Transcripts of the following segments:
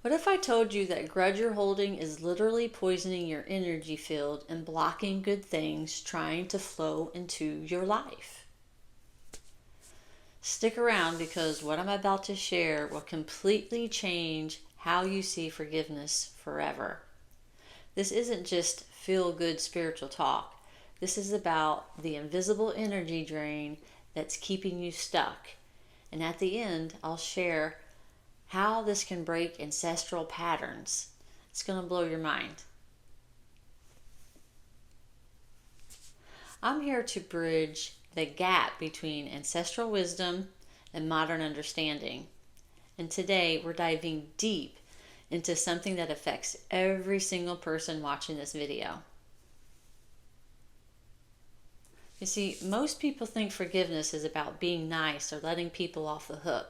What if I told you that grudge you're holding is literally poisoning your energy field and blocking good things trying to flow into your life? Stick around because what I'm about to share will completely change how you see forgiveness forever. This isn't just feel-good spiritual talk. This is about the invisible energy drain that's keeping you stuck. And at the end, I'll share how this can break ancestral patterns. It's going to blow your mind. I'm here to bridge the gap between ancestral wisdom and modern understanding. And today we're diving deep into something that affects every single person watching this video. You see, most people think forgiveness is about being nice or letting people off the hook.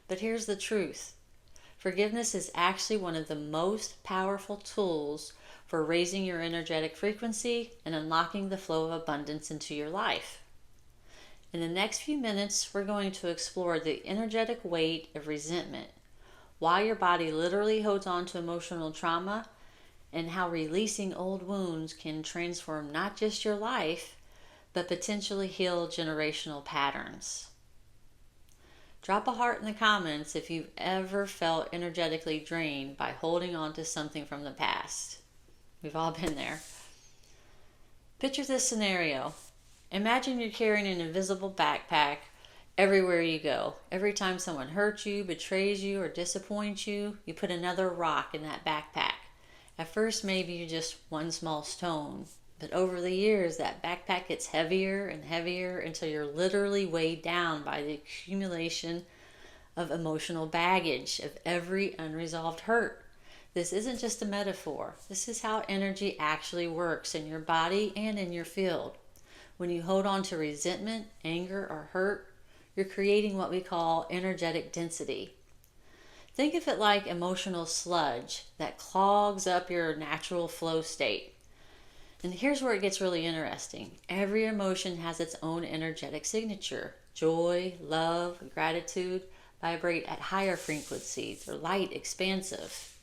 But here's the truth. Forgiveness is actually one of the most powerful tools for raising your energetic frequency and unlocking the flow of abundance into your life. In the next few minutes, we're going to explore the energetic weight of resentment, why your body literally holds on to emotional trauma, and how releasing old wounds can transform not just your life, but potentially heal generational patterns. Drop a heart in the comments if you've ever felt energetically drained by holding on to something from the past. We've all been there. Picture this scenario. Imagine you're carrying an invisible backpack everywhere you go. Every time someone hurts you, betrays you, or disappoints you, you put another rock in that backpack. At first, maybe you're just one small stone, but over the years, that backpack gets heavier and heavier until you're literally weighed down by the accumulation of emotional baggage of every unresolved hurt. This isn't just a metaphor. This is how energy actually works in your body and in your field. When you hold on to resentment, anger, or hurt, you're creating what we call energetic density. Think of it like emotional sludge that clogs up your natural flow state. And here's where it gets really interesting. Every emotion has its own energetic signature. Joy, love, gratitude vibrate at higher frequencies. They're light, expansive.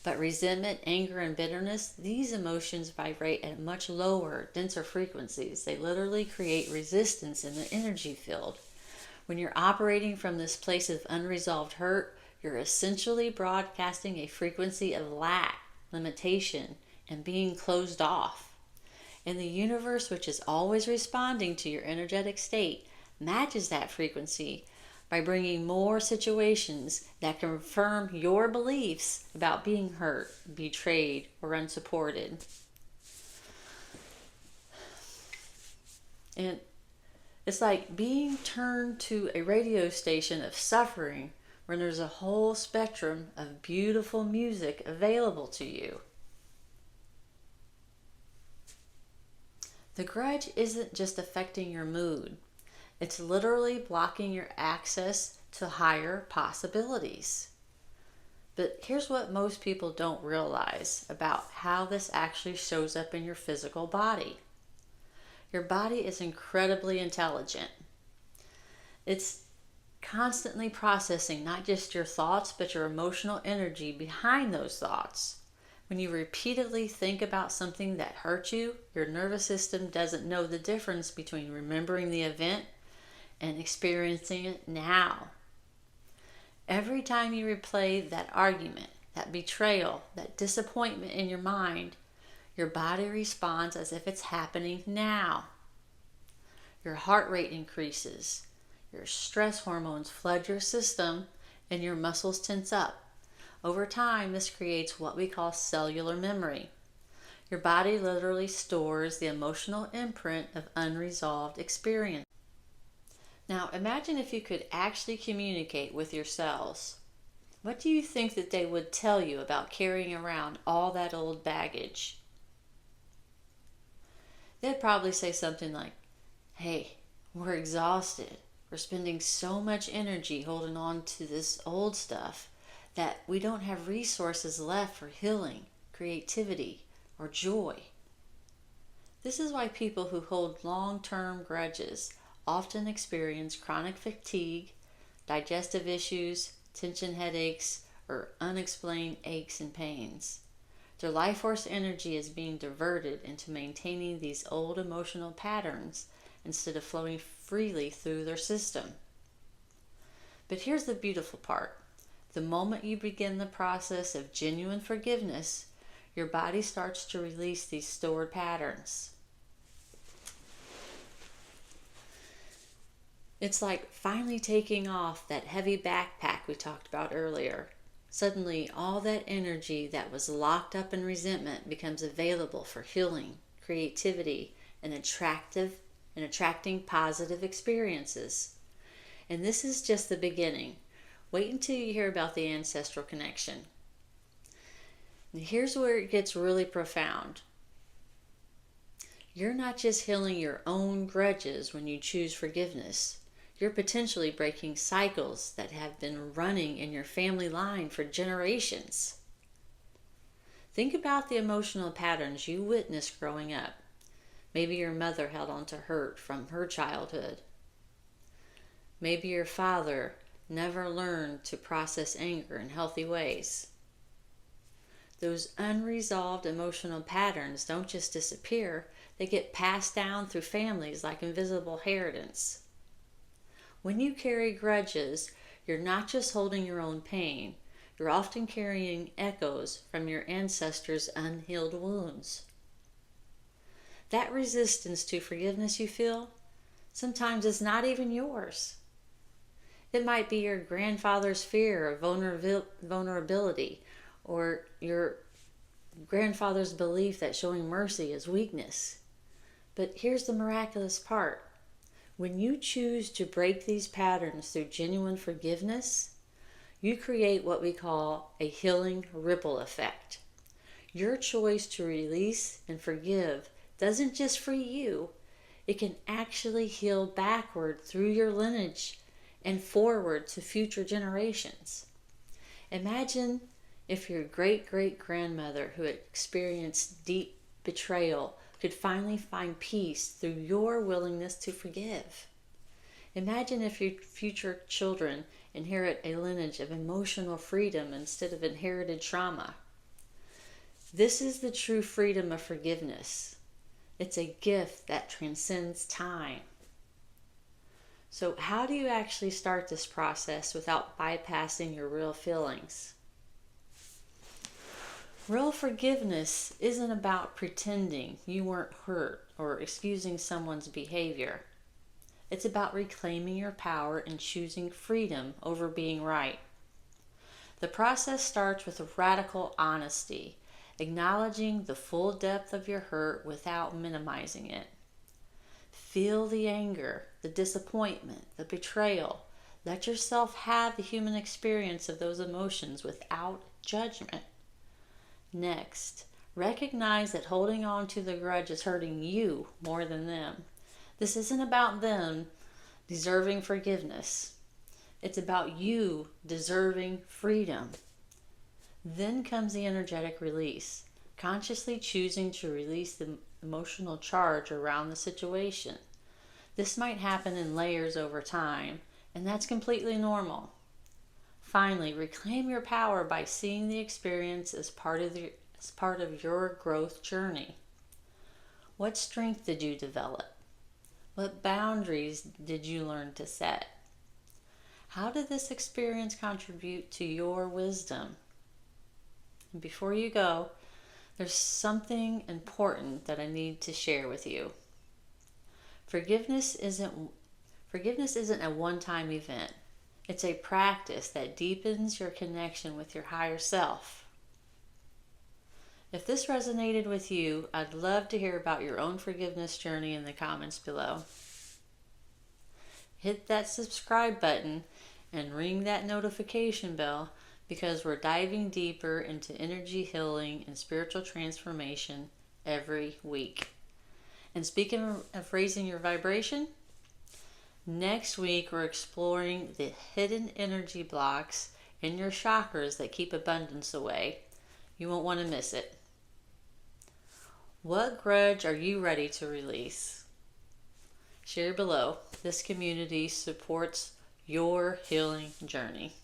But resentment, anger, and bitterness, these emotions vibrate at much lower, denser frequencies. They literally create resistance in the energy field. When you're operating from this place of unresolved hurt, you're essentially broadcasting a frequency of lack, limitation, and being closed off. And the universe, which is always responding to your energetic state, matches that frequency by bringing more situations that confirm your beliefs about being hurt, betrayed, or unsupported. And it's like being turned to a radio station of suffering when there's a whole spectrum of beautiful music available to you. The grudge isn't just affecting your mood. It's literally blocking your access to higher possibilities. But here's what most people don't realize about how this actually shows up in your physical body. Your body is incredibly intelligent. It's constantly processing not just your thoughts, but your emotional energy behind those thoughts. When you repeatedly think about something that hurt you, your nervous system doesn't know the difference between remembering the event and experiencing it now. Every time you replay that argument, that betrayal, that disappointment in your mind, your body responds as if it's happening now. Your heart rate increases, your stress hormones flood your system, and your muscles tense up. Over time, this creates what we call cellular memory. Your body literally stores the emotional imprint of unresolved experience. Now, imagine if you could actually communicate with your cells. What do you think that they would tell you about carrying around all that old baggage? They'd probably say something like, "Hey, we're exhausted. We're spending so much energy holding on to this old stuff that we don't have resources left for healing, creativity, or joy." This is why people who hold long-term grudges often experience chronic fatigue, digestive issues, tension headaches, or unexplained aches and pains. Their life force energy is being diverted into maintaining these old emotional patterns instead of flowing freely through their system. But here's the beautiful part. The moment you begin the process of genuine forgiveness, your body starts to release these stored patterns. It's like finally taking off that heavy backpack we talked about earlier. Suddenly, all that energy that was locked up in resentment becomes available for healing, creativity, and attracting positive experiences. And this is just the beginning. Wait until you hear about the ancestral connection. And here's where it gets really profound. You're not just healing your own grudges when you choose forgiveness. You're potentially breaking cycles that have been running in your family line for generations. Think about the emotional patterns you witnessed growing up. Maybe your mother held on to hurt from her childhood. Maybe your father never learned to process anger in healthy ways. Those unresolved emotional patterns don't just disappear, they get passed down through families like invisible inheritance. When you carry grudges, you're not just holding your own pain, you're often carrying echoes from your ancestors' unhealed wounds. That resistance to forgiveness you feel, sometimes it's not even yours. It might be your grandfather's fear of vulnerability, or your grandfather's belief that showing mercy is weakness. But here's the miraculous part. When you choose to break these patterns through genuine forgiveness, you create what we call a healing ripple effect. Your choice to release and forgive doesn't just free you, it can actually heal backward through your lineage and forward to future generations. Imagine if your great-great-grandmother who had experienced deep betrayal could finally find peace through your willingness to forgive. Imagine if your future children inherit a lineage of emotional freedom instead of inherited trauma. This is the true freedom of forgiveness. It's a gift that transcends time. So how do you actually start this process without bypassing your real feelings? Real forgiveness isn't about pretending you weren't hurt or excusing someone's behavior. It's about reclaiming your power and choosing freedom over being right. The process starts with radical honesty, acknowledging the full depth of your hurt without minimizing it. Feel the anger, the disappointment, the betrayal. Let yourself have the human experience of those emotions without judgment. Next, recognize that holding on to the grudge is hurting you more than them. This isn't about them deserving forgiveness. It's about you deserving freedom. Then comes the energetic release, consciously choosing to release the emotional charge around the situation. This might happen in layers over time, and that's completely normal. Finally, reclaim your power by seeing the experience as part of your growth journey. What strength did you develop? What boundaries did you learn to set? How did this experience contribute to your wisdom? And before you go, there's something important that I need to share with you. Forgiveness isn't a one-time event. It's a practice that deepens your connection with your higher self. If this resonated with you, I'd love to hear about your own forgiveness journey in the comments below. Hit that subscribe button and ring that notification bell because we're diving deeper into energy healing and spiritual transformation every week. And speaking of raising your vibration, next week, we're exploring the hidden energy blocks in your chakras that keep abundance away. You won't want to miss it. What grudge are you ready to release? Share below. This community supports your healing journey.